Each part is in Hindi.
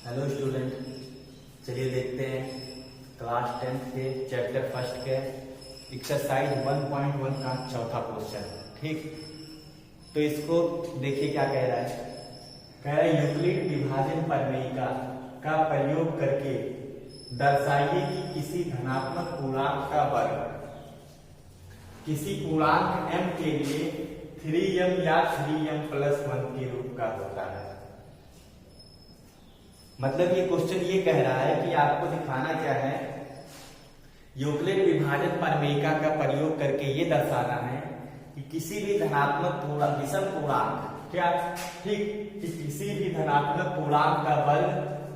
हेलो स्टूडेंट, चलिए देखते हैं क्लास 10th के चैप्टर फर्स्ट के एक्सरसाइज 1.1 का चौथा क्वेश्चन। ठीक, तो इसको देखिए क्या कह रहा है। कह रहा है यूक्लिड विभाजन प्रमेयिका का प्रयोग करके दर्शाइए कि किसी धनात्मक पूर्णांक का वर्ग किसी पूर्णांक m के लिए 3m या 3m+1 के रूप का होता है। मतलब ये क्वेश्चन ये कह रहा है कि आपको दिखाना क्या है, यूक्लिड विभाजन प्रमेयिका का प्रयोग करके ये दर्शाना है कि किसी भी धनात्मक विषम पूर्णांक क्या ठीक कि किसी भी धनात्मक पूर्णांक का वर्ग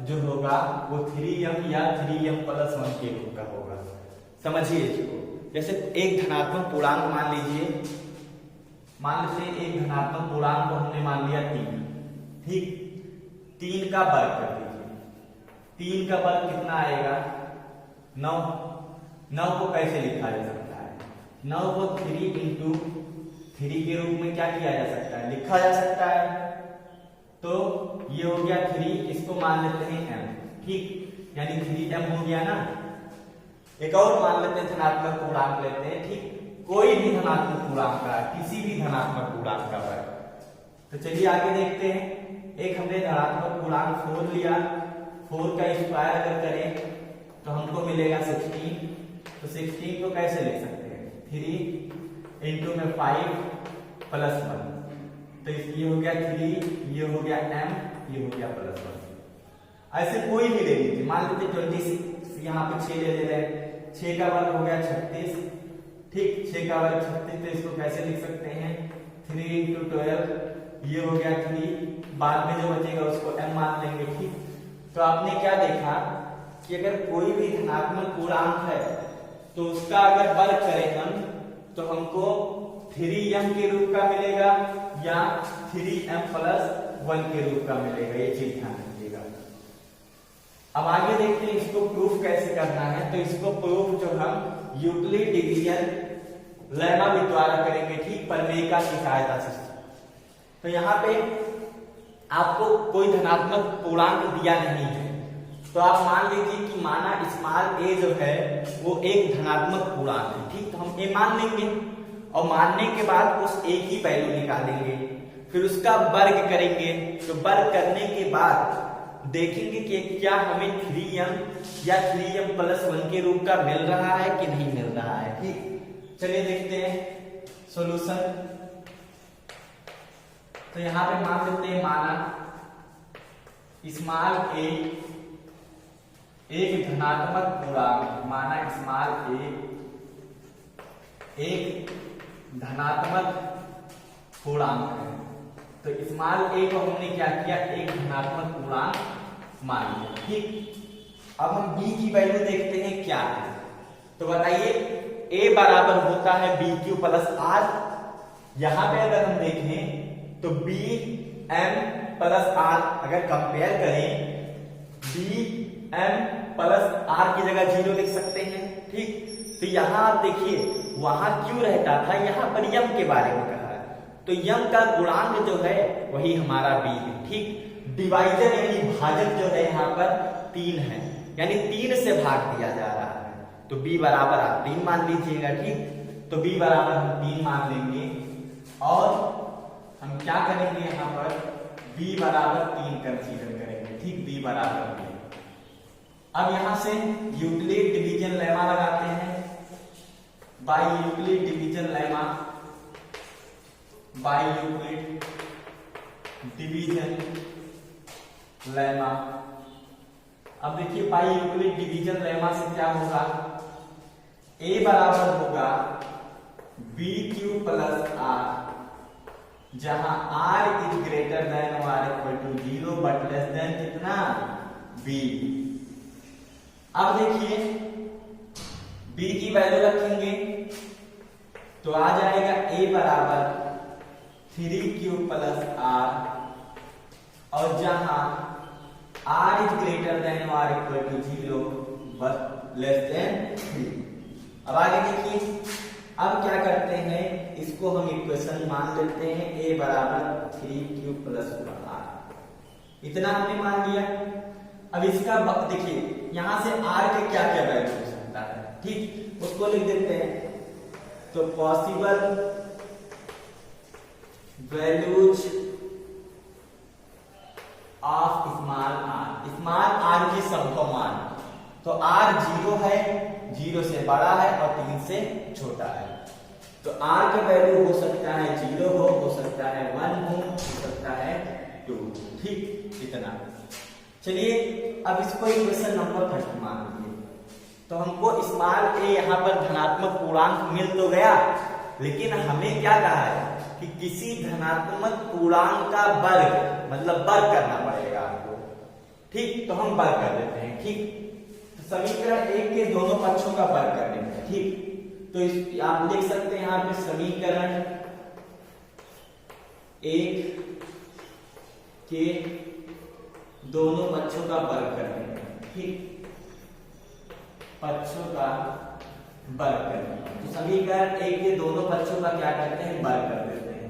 जो होगा वो 3m या 3m+1 के रूप का होगा। समझिए इसको, जैसे एक धनात्मक पूर्णांक मान लीजिए, मान लीजिए एक धनात्मक पूर्णांक को हमने मान लिया 3। ठीक, 3 का वर्ग कर दीजिए। 3 का वर्ग कितना आएगा? 9। 9 को कैसे लिखा जा सकता है? 9 को 3 × 3 के रूप में क्या किया जा सकता है? लिखा जा सकता है। तो ये हो गया 3, इसको मान लेते हैं m। ठीक, यानी 3m हो गया ना। एक और मान लेते हैं धनात्मक पूर्णांक लेते हैं। ठीक, कोई भी धनात्मक पूर्णांक का, किसी भी धनात्मक पूर्णांक का वर्ग। तो चलिए आगे देखते हैं। एक हमने धनात्मक पूर्णांक 4 लिया, 4 का स्क्वायर अगर करें तो हमको मिलेगा 16। तो 16 को कैसे लिख सकते हैं? 3 × 5+1। तो ये हो गया 3, ये हो गया m, ये हो गया +1। ऐसे कोई भी ले लीजिए, मान लीजिए 26, यहाँ पे 6 ले रहे हैं। 6 का वर्ग हो गया 36। ठीक, 6 का वर्ग 36। तो इसको कैसे लिख सकते हैं? 3 × 12, ये हो गया 3, बाद में जो बचेगा उसको m मान लेंगे। ठीक, तो आपने क्या देखा कि अगर कोई भी धनात्मक पूर्णांक है तो उसका अगर वर्ग करें हम तो हमको 3m के रूप का मिलेगा या 3m+1 के रूप का मिलेगा। ये चीज ध्यान रखिएगा। अब आगे देखते हैं इसको प्रूफ कैसे करना है। तो इसको प्रूफ जो हम यूक्लिड डिवीजन लेमा द्वारा करेंगे। ठीक, प्रमेयिका की सहायता से। तो यहाँ पे आपको कोई धनात्मक पूर्णांक दिया नहीं है, तो आप मान लीजिए कि माना स्मॉल a जो है वो एक धनात्मक पूर्णांक है। ठीक, तो हम a मान लेंगे और मानने के बाद उस a की वैल्यू निकालेंगे, फिर उसका वर्ग करेंगे। तो वर्ग करने के बाद देखेंगे कि क्या हमें 3m या 3m+1 के रूप का मिल रहा है कि नहीं मिल रहा है। ठीक, चलिए देखते हैं सॉल्यूशन। तो यहां पे मान लेते हैं, माना स्मॉल a एक धनात्मक पूर्णांक, माना स्मॉल a एक धनात्मक पूर्णांक है। तो स्मॉल a को हमने क्या किया? एक धनात्मक पूर्णांक मान लिया। ठीक, अब हम b की वैल्यू देखते हैं क्या है। तो बताइए a बराबर होता है bq+r। यहां पे अगर हम देखें तो bm+r अगर कंपेयर करें, bm+r की जगह 0 लिख सकते हैं। ठीक, तो यहां आप देखिए वहां क्यों रहता था, यहां पर यम के बारे में कहा है। तो यम का गुणांक जो है वही हमारा b है। ठीक, डिवाइजर यानी भाजक जो है यहाँ पर 3 है, यानी 3 से भाग दिया जा रहा है। तो b बराबर आप 3 मान लीजिएगा। ठीक, तो b बराबर हम 3 मान लेंगे और हम क्या करेंगे, यहाँ पर b बराबर 3 कंसीडर करेंगे। ठीक, b बराबर 3। अब यहां से यूक्लिड डिवीजन लेमा लगाते हैं। By Euclid division lemma, by Euclid division lemma. अब देखिए बाय यूक्लिड डिवीजन लेमा से क्या होगा? a बराबर होगा bq+r, जहां r इज ग्रेटर देन और 0 बट लेस देन कितना? b। अब देखिए b की वैल्यू रखेंगे तो आ जाएगा a बराबर 3q+r, और जहां r इज ग्रेटर देन और 0 बट लेस देन 3। अब आगे देखिए, अब क्या करते हैं, इसको हम इक्वेशन मान लेते हैं a बराबर 3q+r। इतना हमने मान लिया। अब इसका देखिए यहां से आर के क्या क्या वैल्यू हो सकता है, ठीक, उसको लिख देते हैं। तो possible values of small R की संभव मान। तो आर 0 है, 0 से बड़ा है और 3 से छोटा है। तो आर का वैल्यू हो सकता है 0 हो सकता है 1 हो सकता है 2, ठीक, इतना। चलिए अब इसको इक्वेशन नंबर फर्स्ट मान लीजिए। तो हमको स्मॉल ए यहाँ पर धनात्मक पूर्णांक मिल तो गया, लेकिन हमें क्या कहा है कि किसी धनात्मक पूर्णांक का वर्ग, मतलब वर्ग करना पड़ेगा आपको, ठीक। तो हम वर्ग कर देते हैं, ठीक। तो समीकरण 1 के दोनों पक्षों का वर्ग कर देते हैं, ठीक। तो आप लिख सकते हैं यहाँ पे समीकरण 1 के दोनों पक्षों का वर्ग कर देते हैं, ठीक, पक्षों का वर्ग कर देते हैं। तो समीकरण 1 के दोनों पक्षों का क्या करते हैं, वर्ग कर देते हैं।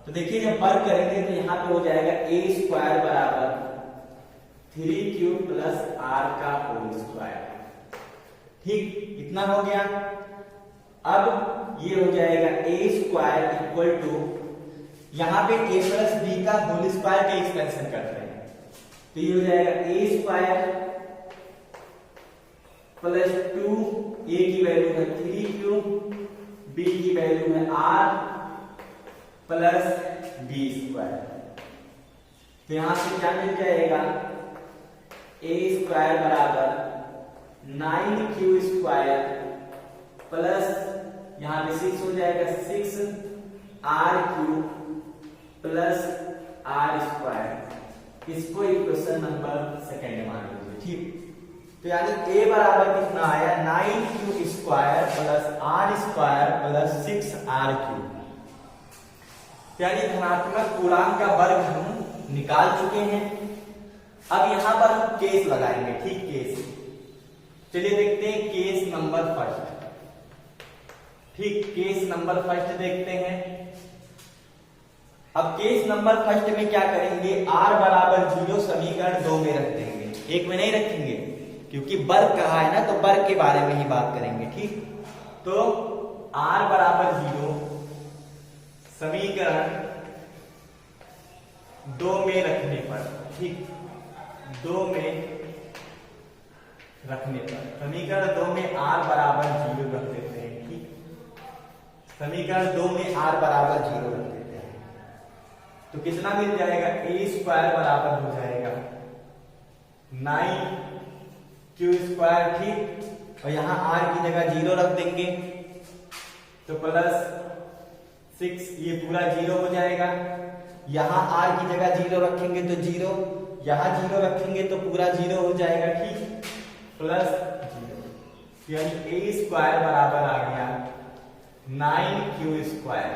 तो देखिए जब वर्ग करेंगे तो यहाँ पे हो जाएगा a स्क्वायर बराबर 3q प्लस r का होल स्क्वायर, ठीक, इतना हो गया। अब ये हो जाएगा a स्क्वायर इक्वल टू, यहाँ पे a प्लस b का होल स्क्वायर का एक्सपेंशन करते हैं, तो ये हो जाएगा a स्क्वायर प्लस 2, a की वैल्यू है 3q, b की वैल्यू है r प्लस b स्क्वायर। तो यहां से क्या मिल जाएगा, a स्क्वायर बराबर 9q स्क्वायर प्लस यहां पे 6 हो जाएगा 6r³ प्लस r स्क्वायर। इसको इक्वेशन नंबर सेकंड मान लीजिए, ठीक। तो यानी a बराबर कितना आया, 9q square plus r square plus 6r³। यानी धनात्मक पूर्णांक का वर्ग हम निकाल चुके हैं। अब यहां पर हम केस लगाएंगे, ठीक, केस। चलिए देखते हैं केस नंबर फर्स्ट, ठीक, केस नंबर फर्स्ट देखते हैं। अब केस नंबर फर्स्ट में क्या करेंगे, r बराबर 0 समीकरण 2 में रख देंगे, 1 में नहीं रखेंगे, क्योंकि वर्ग कहा है ना, तो वर्ग के बारे में ही बात करेंगे, ठीक। तो r बराबर 0 समीकरण 2 में रखने पर, ठीक, 2 में रखने पर समीकरण 2 में r बराबर 0 रख देते हैं, ठीक। समीकरण 2 में r बराबर 0 रख देते हैं, तो कितना मिल जाएगा, a स्क्वायर बराबर हो जाएगा 9q स्क्वायर, ठीक। और यहां r की जगह 0 रख देंगे, तो प्लस 6, ये पूरा 0 हो जाएगा। यहां r की जगह 0 रखेंगे तो 0, यहां 0 रखेंगे तो पूरा 0 हो जाएगा, ठीक, प्लस 0। यानी a स्क्वायर बराबर आ गया 9q स्क्वायर,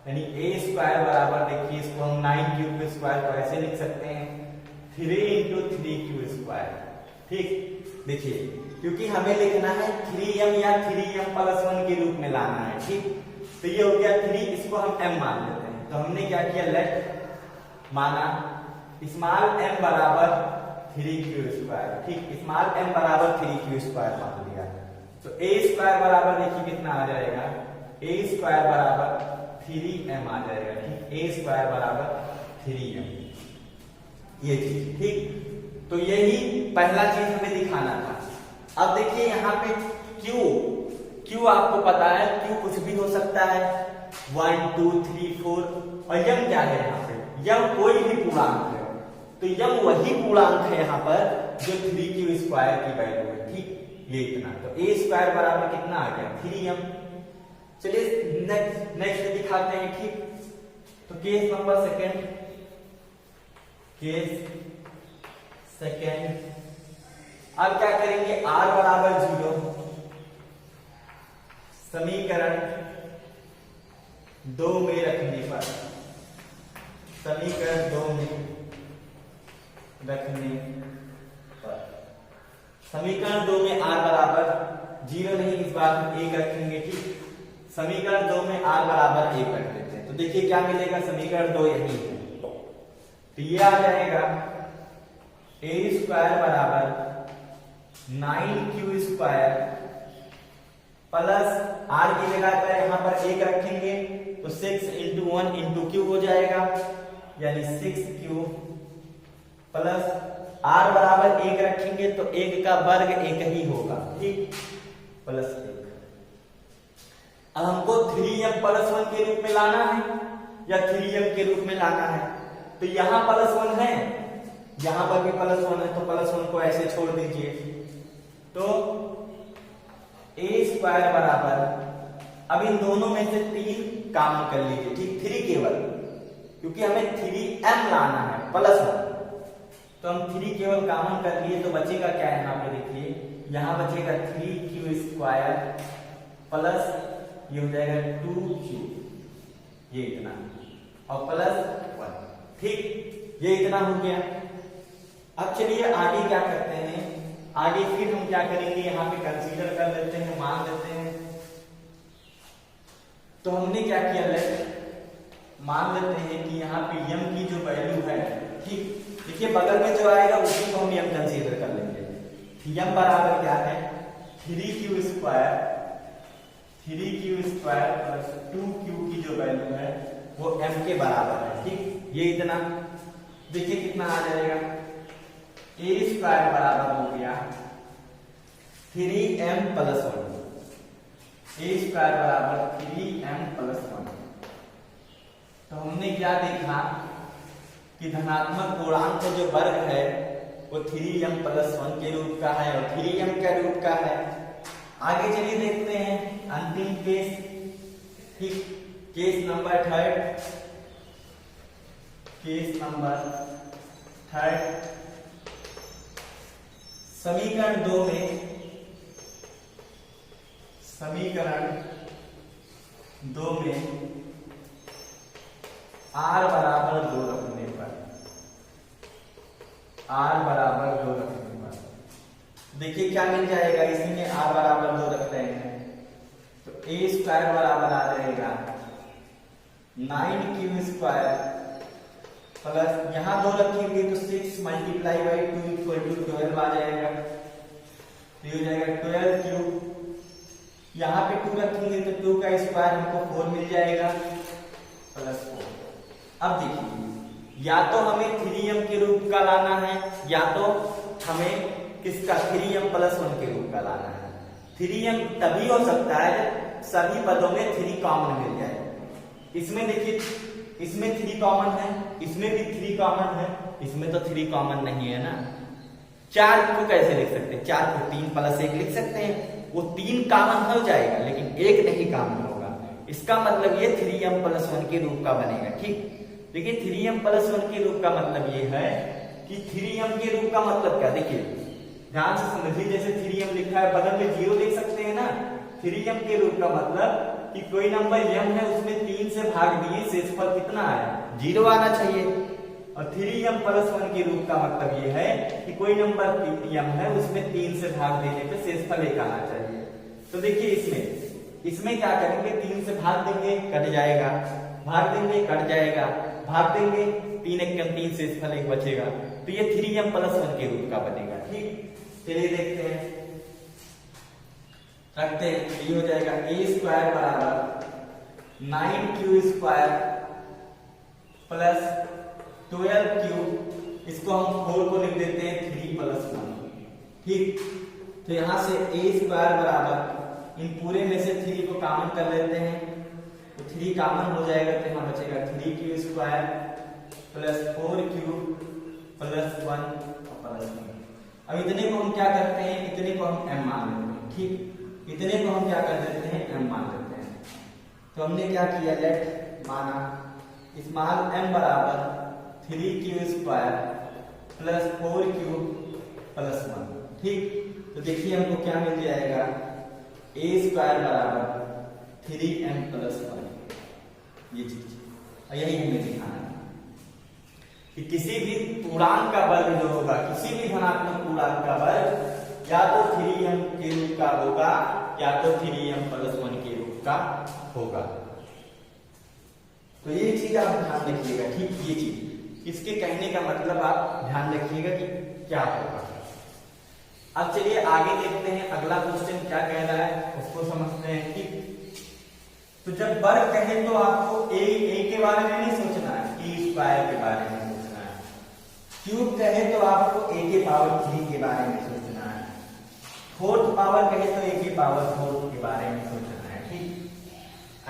यानी a स्क्वायर बराबर, देखिए इसको हम 9q स्क्वायर को ऐसे लिख सकते हैं 3 × 3q स्क्वायर, ठीक। देखिए क्योंकि हमें लिखना है 3m या 3m+1 के रूप में लाना है, ठीक। तो ये हो गया 3, इसको हम m मान लेते हैं। तो हमने क्या किया, लेट माना स्मॉल m बराबर 3q स्क्वायर, ठीक, स्मॉल m बराबर 3q स्क्वायर मान लिया। तो a स्क्वायर बराबर देखिए कितना आ जाएगा, a स्क्वायर बराबर 3m आ जाएगा, ठीक, a स्क्वायर बराबर 3m, ये चीज, ठीक। तो यही पहला चीज हमें दिखाना था। अब देखिए यहाँ पे Q आपको पता है, Q कुछ भी हो सकता है, 1 2 3 4, और यम क्या है, यहाँ पे यम कोई भी पूर्णांक है। तो यम वही पूर्णांक है यहाँ पर जो 3q स्क्वायर की वैल्यू है, ठीक, ये इतना। तो a स्क्वायर बराबर कितना आ गया, 3m। चलिए नेक्स्ट दिखाते हैं, ठीक। तो case number second, case second, अब क्या करेंगे, r बराबर 0 समीकरण 2 में रखने पर, समीकरण 2 में रखने पर, समीकरण 2 में r बराबर 0 नहीं, इस बार हम 1 रखेंगे, ठीक। समीकरण 2 में r बराबर 1 रख देते हैं। तो देखिए क्या मिलेगा, समीकरण 2 यही है, तो ये आ जाएगा ए स्क्वायर बराबर 9q स्क्वायर प्लस r की जगह पर यहां पर 1 रखेंगे तो 6 इंटू 1 इंटू क्यू हो जाएगा, यानी 6q प्लस r बराबर 1 रखेंगे तो 1 का वर्ग 1 ही होगा, ठीक, प्लस 1। अब हमको 3m प्लस 1 के रूप में लाना है या 3m के रूप में लाना है, तो यहां प्लस 1 है, यहां पर भी प्लस 1 है, तो प्लस 1 को ऐसे छोड़ दीजिए। तो ए स्क्वायर बराबर, अब इन दोनों में से 3 कॉमन कर लीजिए, ठीक, 3 केवल, क्योंकि हमें 3m लाना है प्लस 1, तो हम 3 केवल कॉमन कर लिए तो बचेगा क्या, यहाँ पे देखिए, यहाँ बचेगा 3q स्क्वायर प्लस ये हो जाएगा 2q, ये इतना, और प्लस 1, ठीक, ये इतना हो गया। अब चलिए आगे क्या करते हैं, आगे फिर हम क्या करेंगे, यहाँ पे कंसीडर कर लेते हैं, मान लेते हैं। तो हमने क्या किया, मान लेते हैं कि यहाँ पे m की जो वैल्यू है, ठीक, देखिए बगल में जो आएगा उसी को हम m कंसीडर कर लेंगे। m बराबर क्या है, 3q स्क्वायर प्लस 2q की जो वैल्यू है वो m के बराबर है, ठीक, ये इतना, देखिए कितना आ जाएगा, ए स्क्वायर बराबर हो गया 3m प्लस 1, ए स्क्वायर बराबर 3m प्लस 1। तो हमने क्या देखा कि धनात्मक पूर्णांक का जो वर्ग है वो 3m प्लस 1 के रूप का है और 3m के रूप का है। आगे चलिए देखते हैं अंतिम केस, ठीक, केस नंबर 3, केस नंबर 3, समीकरण 2 में r बराबर 2 रखने पर, देखिए क्या मिल जाएगा, इसी में r बराबर 2 रखते हैं तो ए स्क्वायर बराबर आ जाएगा 9q स्क्वायर प्लस यहां 2 रखेंगे तो 6 मल्टीप्लाई बाई 2 इक्वल टू 12 आ जाएगा, तो हो जाएगा 12q, यहाँ पे 2 रखेंगे तो 2 का स्क्वायर हमको 4 मिल जाएगा प्लस 4। अब देखिए या तो हमें 3m के रूप का लाना है या तो हमें किसका 3m प्लस 1 के रूप का लाना है। 3m तभी हो सकता है जब सभी पदों में 3 कॉमन मिल जाए। इसमें देखिए इसमें 3 कॉमन है, इसमें भी 3 कॉमन है, इसमें तो 3 कॉमन नहीं है ना। 4 को कैसे लिख सकते हैं, 4 को 3 प्लस 1 लिख सकते हैं, वो 3 कॉमन हो जाएगा लेकिन 1 नहीं कॉमन होगा, इसका मतलब ये 3m प्लस 1 के रूप का बनेगा, ठीक। देखिए 3m प्लस 1 के रूप का मतलब ये है कि 3m के रूप का मतलब क्या, देखिए ध्यान से समझिए, जैसे 3m लिखा है बगल में 0 देख सकते हैं ना, 3m के रूप का मतलब कि कोई नंबर m है उसमें 3 से भाग दिए शेषफल कितना आया, 0 आना चाहिए। और 3m प्लस 1 के रूप का मतलब ये है कि कोई नंबर m है उसमें 3 से भाग देने पे शेषफल 1 आना चाहिए। तो देखिए इसमें क्या करेंगे, 3 से भाग देंगे कट जाएगा, भाग देंगे कट जाएगा, भाग देंगे 3 1 कम 3 शेषफल 1 बचेगा, तो ये 3m प्लस 1 के रूप का बनेगा, ठीक। चलिए देखते हैं, रखते हैं, ये हो जाएगा ए स्क्वायर बराबर 9q स्क्वायर प्लस 12q, इसको हम 4 को लिख देते हैं 3 प्लस 1, ठीक। तो यहां से ए स्क्वायर बराबर इन पूरे में से 3 को कॉमन कर लेते हैं, तो 3 कॉमन हो जाएगा तो यहाँ बचेगा 3q square plus 4q plus 1 और प्लस 1। अब इतने को हम क्या करते हैं, इतने को हम m मान लेते हैं, ठीक। इतने को हम क्या कर देते हैं, m मान लेते हैं। तो हमने क्या किया, लेट माना इस मान m बराबर 3q square plus 4q plus 1, ठीक। तो देखिए हमको क्या मिल जाएगा, a स्क्वायर बराबर 3m प्लस 1, ये चीज, और यही हमें दिखाना है कि किसी भी पूर्णांक का वर्ग जो होगा, किसी भी धनात्मक पूर्णांक का वर्ग या तो 3m के रूप का होगा या तो 3m प्लस 1 के रूप का होगा। तो ये चीज आप ध्यान रखिएगा, ठीक। ये चीज इसके कहने का मतलब आप ध्यान रखिएगा कि क्या होगा। अब चलिए आगे देखते हैं अगला क्वेश्चन क्या कह रहा है, उसको समझते हैं। ठीक, तो जब वर्ग कहे तो आपको ए के बारे में नहीं सोचना है, ए स्क्वायर के बारे में सोचना है। क्यूब कहे तो आपको ए के पावर 3 के बारे में सोचना है। फोर्थ पावर कहे तो ए के पावर 4 के बारे में सोचना है। ठीक,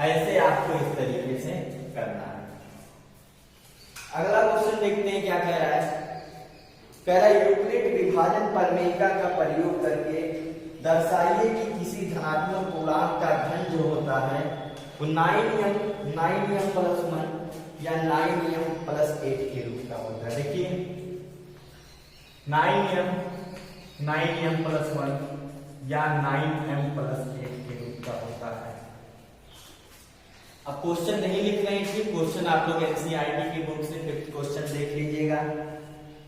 ऐसे आपको इस तरीके से करना है। अगला क्वेश्चन देखते हैं क्या कह रहा है। कह रहा है यूक्लिड विभाजन प्रमेयिका का प्रयोग करके दर्शाइए कि किसी धनात्मक पूर्णांक का घन जो होता है वो 9m प्लस 1 या 9m प्लस 8 के रूप का होता है। देखिए 9m प्लस 1 या 9m प्लस 8 के रूप का होता है। अब क्वेश्चन नहीं लिख रहे हैं, ठीक, क्वेश्चन आप लोग एनसीईआरटी की बुक से क्वेश्चन देख लीजिएगा।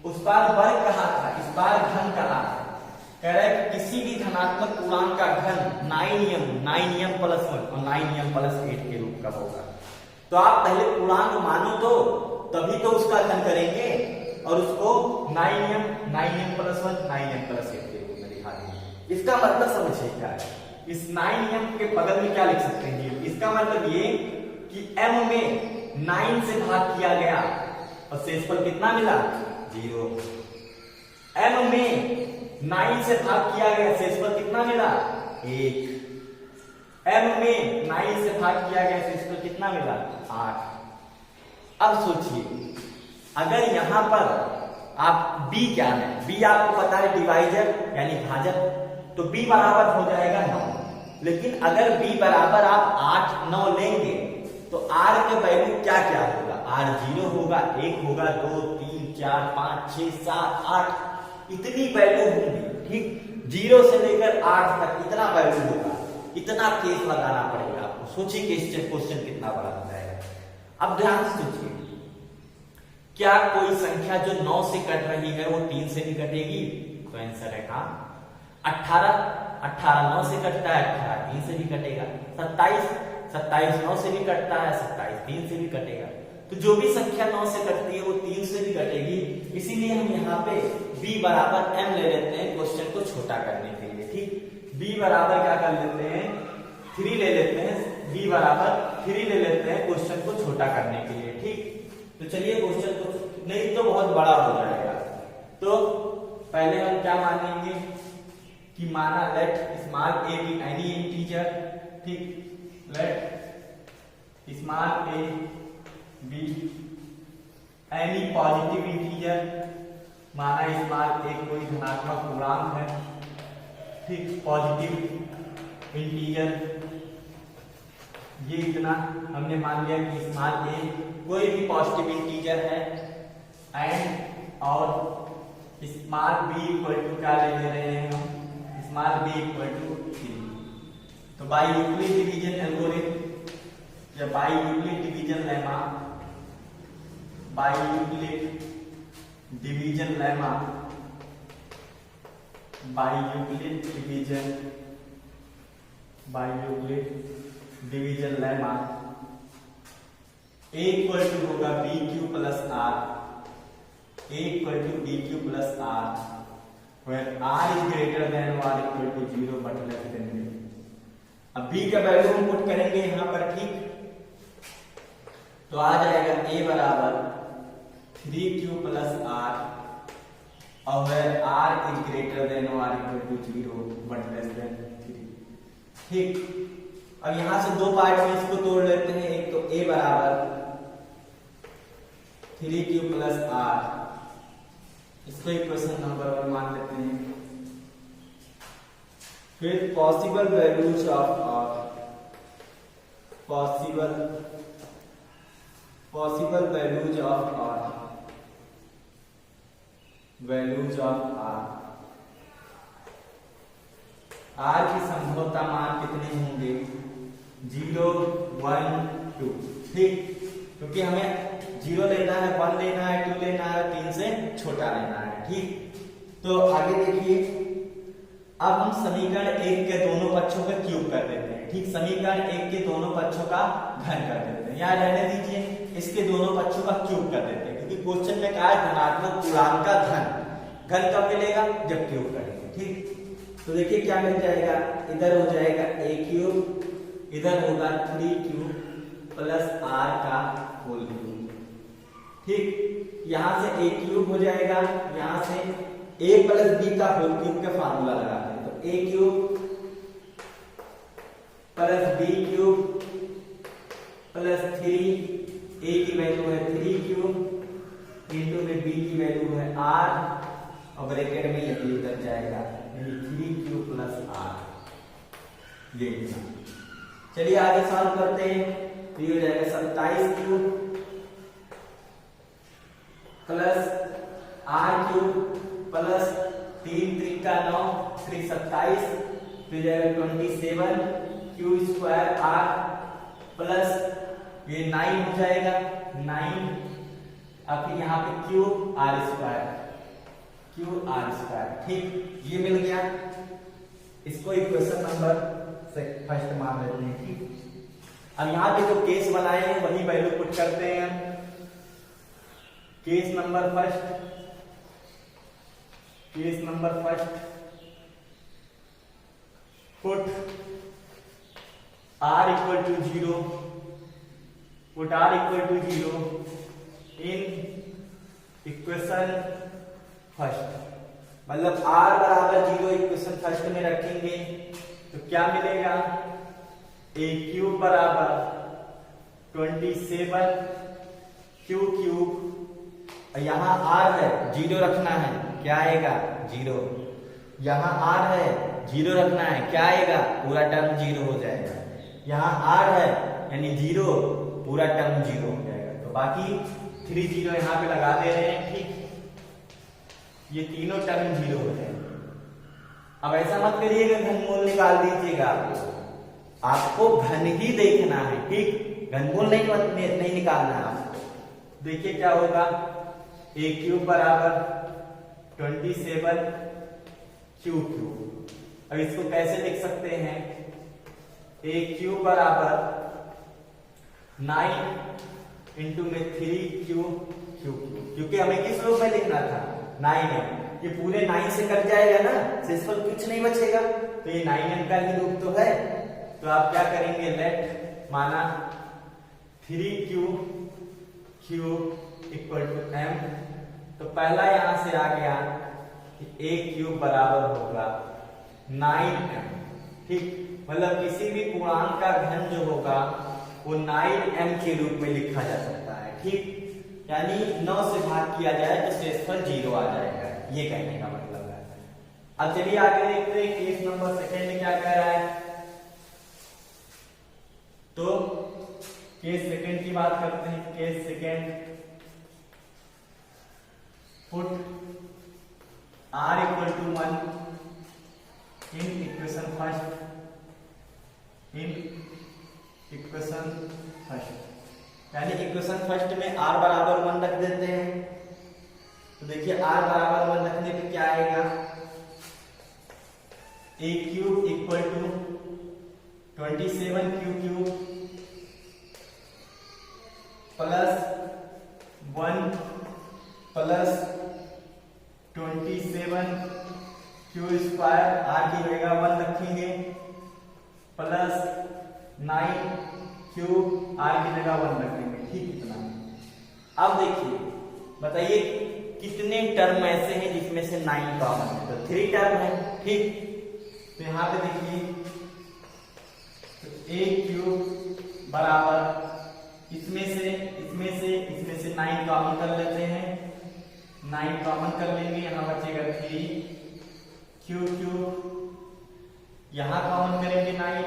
उस बार वर्ग कहा था, इस बार घन कहा है। कह रहा है कि किसी भी धनात्मक पूर्णांक का घन 9m प्लस 1 और 9m प्लस 8 के रूप का होगा। तो आप पहले पूर्णांक मानो तो तभी तो उसका घन करेंगे, और उसको 9m प्लस 1 9m प्लस 8 के रूप में दिखा देंगे। इसका मतलब समझिए क्या है। इस 9m के बगल में क्या लिख सकते हैं, इसका मतलब ये कि m में 9 से भाग किया गया और शेषफल कितना मिला, 0। m में 9 से भाग किया गया, शेषफल कितना मिला, 1। m में 9 से भाग किया गया, शेषफल कितना मिला, 8। अब सोचिए अगर यहां पर आप b क्या है, b आपको पता है डिवाइजर यानी भाजक, तो b बराबर हो जाएगा 9। लेकिन अगर b बराबर आप 8 9 लेंगे तो r के वैल्यू क्या क्या होगा, r 0 होगा, 1 होगा, 2 3 4 5 6 7 8 इतनी वैल्यू होंगी। ठीक, 0 से लेकर 8 तक इतना वैल्यू होगा। इतना केस लगाना पड़ेगा आपको। सोचिए कि क्वेश्चन कितना बड़ा हो जाएगा। अब ध्यान से सोचिए, क्या कोई संख्या जो 9 से कट रही है वो 3 से भी कटेगी? तो आंसर है हाँ। 18 9 से कटता है, 18 3 से भी कटेगा। 27 9 से भी कटता है, 27 3 से भी कटेगा। तो जो भी संख्या 9 से कटती है वो 3 से भी कटेगी। इसीलिए हम यहाँ पे b बराबर m ले लेते हैं क्वेश्चन को छोटा करने के लिए। ठीक, b बराबर क्या कर लेते हैं, 3 ले लेते हैं। b बराबर 3 ले लेते हैं क्वेश्चन को छोटा करने के लिए। ठीक, तो चलिए क्वेश्चन को, नहीं तो बहुत बड़ा हो जाएगा। तो पहले हम क्या मानेंगे कि माना let small a B any integer. ठीक, let small a B any positive integer. माना स्मॉल a कोई धनात्मक पूर्णांक है। ठीक, पॉजिटिव इंटीजर, ये इतना हमने मान लिया कि स्मॉल a कोई भी पॉजिटिव इंटीजर है। एंड और स्मॉल b इक्वल टू क्या ले रहे हैं हम, स्मॉल b इक्वल टू 3। तो बाय यूक्लिड डिवीजन एल्गोरिथम या by Euclid division lemma, by Euclid division lemma, by Euclid division lemma a equal to होगा B Q plus R, a equal to B Q plus R, where r is greater than or equal to 0 but less than b। अब b का वैल्यू हम पुट करेंगे यहां पर। ठीक, तो आ जाएगा a बराबर 3q प्लस r और where r is greater than or equal to 0 but less than 3। ठीक, अब यहां से दो पार्ट में इसको तोड़ लेते हैं। एक तो a बराबर 3q प्लस r, इसको इक्वेशन नंबर 1 मान लेते हैं। फिर possible values of r, possible values of r, values of r, r की संभवता मान कितने होंगे, 0 1 2। ठीक, क्योंकि हमें 0 लेना है, 1 लेना है, 2 लेना है, 3 से छोटा लेना है। ठीक, तो आगे देखिए, अब हम समीकरण 1 के दोनों पक्षों का क्यूब कर देते हैं। ठीक, समीकरण 1 के दोनों पक्षों का घन कर देते हैं, या रहने दीजिए, इसके दोनों पक्षों का क्यूब कर देते हैं। क्योंकि क्वेश्चन में कहा है धनात्मक पूर्णांक का घन कब मिलेगा, जब क्यूब करेंगे। ठीक, तो देखिए क्या मिल जाएगा, इधर हो जाएगा a क्यूब, इधर होगा 3 क्यूब प्लस r का होल क्यूब। ठीक, यहां से a क्यूब हो जाएगा, यहां से a प्लस b का होल क्यूब का फार्मूला लगाते हैं, तो a cube plus b cube plus 3, a की वैल्यू है 3 क्यूब इंटू में b की वैल्यू है r और ब्रैकेट में ये उतर जाएगा, यानी 3 क्यूब प्लस r। ये चलिए आगे सॉल्व करते हैं, तो ये हो जाएगा 27 cube plus r cube plus 3 3 का 9 3 27, तो जाएगा 27 क्यू स्क्वायर r प्लस ये 9 हो जाएगा 9, अब फिर यहाँ पे cube r square, cube r square. ठीक, ये मिल गया, इसको इक्वेशन नंबर से फर्स्ट मान लेते हैं। ठीक, अब यहाँ पे जो केस बनाए हैं वही वैल्यू पुट करते हैं हम। Case number first put r equal to 0, put r equal to 0 in equation first, मतलब r बराबर 0 इक्वेशन फर्स्ट में रखेंगे तो क्या मिलेगा, a क्यूब बराबर 27 क्यू क्यूब, यहाँ r है 0 रखना है, क्या आएगा 0, यहाँ r है 0 रखना है, क्या आएगा पूरा टर्म 0 हो जाएगा, यहाँ r है यानी 0 पूरा टर्म 0 हो जाएगा, तो बाकी 3 0 यहाँ पे लगा दे रहे हैं। ठीक, ये तीनों टर्म 0 हो जाएगा। अब ऐसा मत करिएगा घनमूल निकाल दीजिएगा, आपको घन ही देखना है। ठीक, घनमूल नहीं निकालना है आपको। देखिए क्या होगा, a क्यूब बराबर 27 क्यू क्यूब, अब इसको कैसे लिख सकते हैं, a क्यूब बराबर 9 इंटू में 3 क्यूब क्यू क्यूब, क्योंकि हमें किस रूप में लिखना था 9m, ये पूरे 9 से कट जाएगा ना, शेषफल कुछ नहीं बचेगा, तो ये 9m का ही रूप तो है, तो आप क्या करेंगे, लेट माना 3 cube cube equal to m, तो पहला यहां से आ गया कि a क्यूब बराबर होगा 9m। ठीक, मतलब किसी भी पूर्णांक का घन जो होगा वो 9m के रूप में लिखा जा सकता है। ठीक, यानी 9 से भाग किया जाए तो शेषफल 0 आ जाएगा, ये कहने का मतलब है। अब चलिए आगे देखते हैं केस नंबर सेकंड में क्या कह रहा है, तो केस सेकंड की बात करते हैं। Case second, put r equal to 1 in equation first, यानी इक्वेशन फर्स्ट में r बराबर 1 रख देते हैं, तो देखिए r बराबर 1 रखने पे क्या आएगा, a cube equal to 27 Q cube plus 1 plus 27 Q square, r की जगह 1 रखेंगे, प्लस 9 क्यूब, r की जगह 1 रखेंगे। ठीक, इतना। अब देखिए बताइए कितने टर्म ऐसे हैं जिसमें से 9 कॉमन है, तो 3 टर्म है। ठीक, तो यहां पे देखिए तो a क्यूब बराबर इसमें से 9 कॉमन कर लेते हैं, 9 कॉमन कर लेंगे, यहां बचेगा 3 क्यू क्यूब, यहां कॉमन करेंगे 9,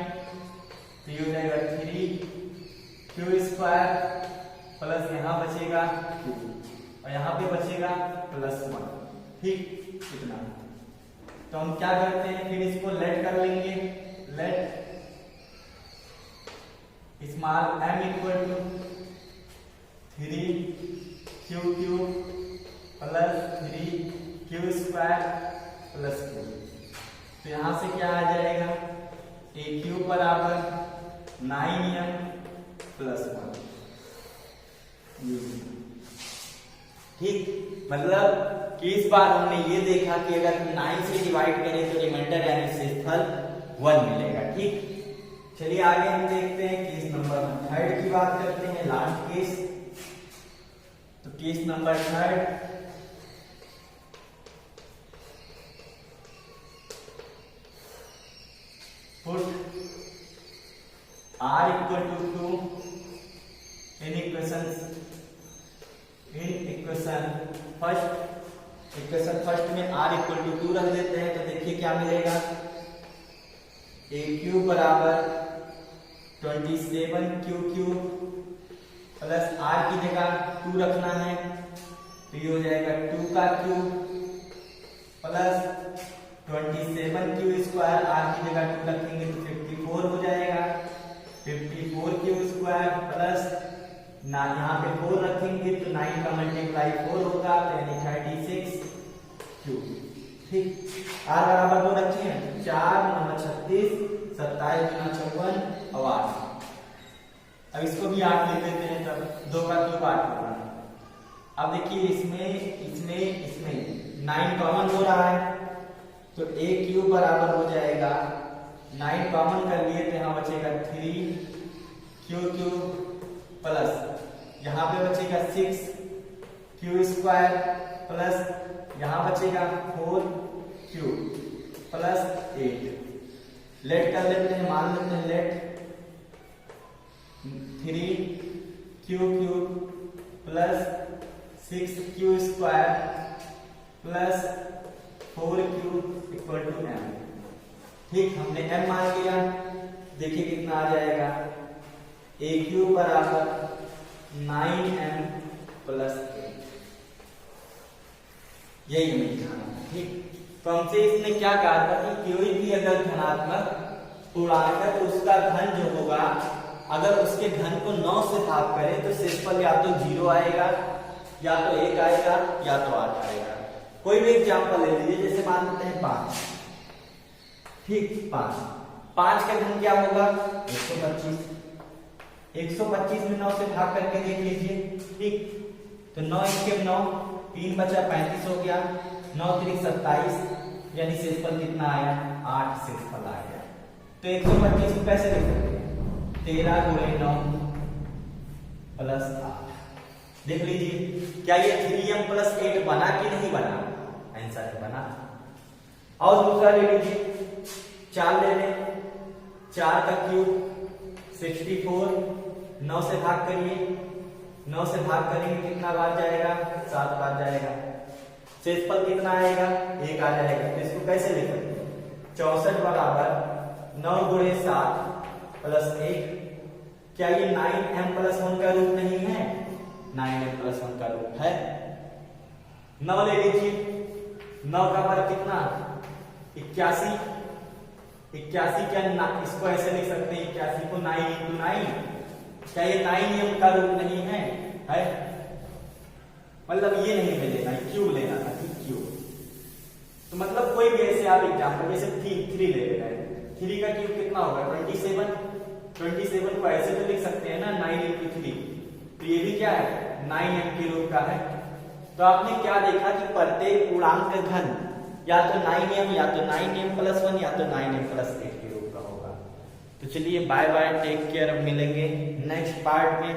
तो ये हो जाएगा 3 क्यू स्क्वायर प्लस यहां बचेगा क्यू और यहां पे बचेगा प्लस 1। ठीक, इतना। तो हम क्या करते हैं, फिर इसको लेट कर लेंगे, let small m equal to 3 Q cube plus 3 Q square plus Q, तो यहां से क्या आ जाएगा, a क्यूब बराबर 9m प्लस 1। ठीक, मतलब कि इस बार हमने ये देखा कि अगर 9 से डिवाइड करें तो रिमाइंडर यानी शेषफल 1 मिलेगा। ठीक, चलिए आगे हम देखते हैं केस नंबर 3 की बात करते हैं, लास्ट केस। तो case number 3, put r equal to 2 in equation first में r इक्वल टू 2 रख देते हैं। तो देखिए क्या मिलेगा, a क्यूब बराबर 27q क्यूब प्लस r की जगह 2 रखना है तो ये हो जाएगा 2 का cube plus 27q square, r की जगह 2 रखेंगे तो 54 हो जाएगा। 54q स्क्वायर प्लस ना यहाँ पे 4 रखेंगे तो 9 का मल्टीप्लाई 4 होगा तो यानी 36q। ठीक, r बराबर 2 रखे हैं, 4 9 36, 27 गुना 54 और 8। अब इसको भी 8 ले लेते हैं, तब 2 का क्यूब 8 होगा। अब देखिए इसमें 9 कॉमन हो रहा है तो a क्यूब बराबर हो जाएगा, 9 कॉमन कर लिए तो यहाँ बचेगा 3q क्यूब प्लस यहाँ पे बचेगा 6q स्क्वायर प्लस यहाँ बचेगा 4q प्लस 8। लेट कर लेते हैं, मान लेते हैं let 3q cube plus 6q square plus 4q equal to m। ठीक, हमने m मान लिया, देखिए कितना आ जाएगा, a क्यूब बराबर 9m प्लस 8। यही हमें दिखाना है। ठीक, तो हमसे इसने क्या कहा था कि कोई भी अगर धनात्मक पूर्णांक है तो उसका घन जो होगा, अगर उसके घन को 9 से भाग करें तो शेषफल या तो 0 आएगा या तो 1 आएगा या तो 8 आएगा। कोई भी एग्जांपल ले लीजिए, जैसे मान लेते हैं 5। ठीक, 5 का घन क्या होगा, 125। 125 में 9 से भाग करके देख लीजिए। ठीक, तो 9 1 9, 3 बचा 35 हो गया, 9 3 27, यानी शेषफल कितना आया, 8 शेषफल आ गया। तो 125 को कैसे लिख सकते हैं, 13 गुणे 9 प्लस 8। देख लीजिए क्या ये 3m प्लस 8 बना कि नहीं बना, आंसर है बना। और दूसरा ले लीजिए, 4 ले लें, 4 का क्यूब 64, 9 से भाग करिए, 9 से भाग करेंगे कितना बार जाएगा, 7 बार जाएगा। शेषफल कितना आएगा, 1 आ जाएगा। तो इसको कैसे लिख सकते हैं, 64 बराबर 9 गुणे 7 प्लस 1। क्या ये 9m प्लस 1 का रूप नहीं है, 9m प्लस 1 का रूप है। 9 ले लीजिए, 9 का वर्ग कितना, 81। 81 क्या इसको ऐसे लिख सकते हैं, 81 को 9 into 9। क्या ये 9m का रूप नहीं है, मतलब ये नहीं हमें लेना, क्यूब लेना था, क्यूब। तो मतलब कोई भी ऐसे आप एग्जांपल जैसे 3 ले लेना है, 3 का क्यूब कितना होगा, 27। 27 को ऐसे तो लिख सकते हैं ना, 9 into 3। तो ये भी क्या है, 9m के रूप का है। तो आपने क्या देखा कि प्रत्येक पूर्णांक का घन या तो 9m या तो 9m प्लस 1 या तो 9m प्लस 8 के रूप का होगा। तो चलिए बाय बाय, टेक केयर, अब मिलेंगे नेक्स्ट पार्ट में।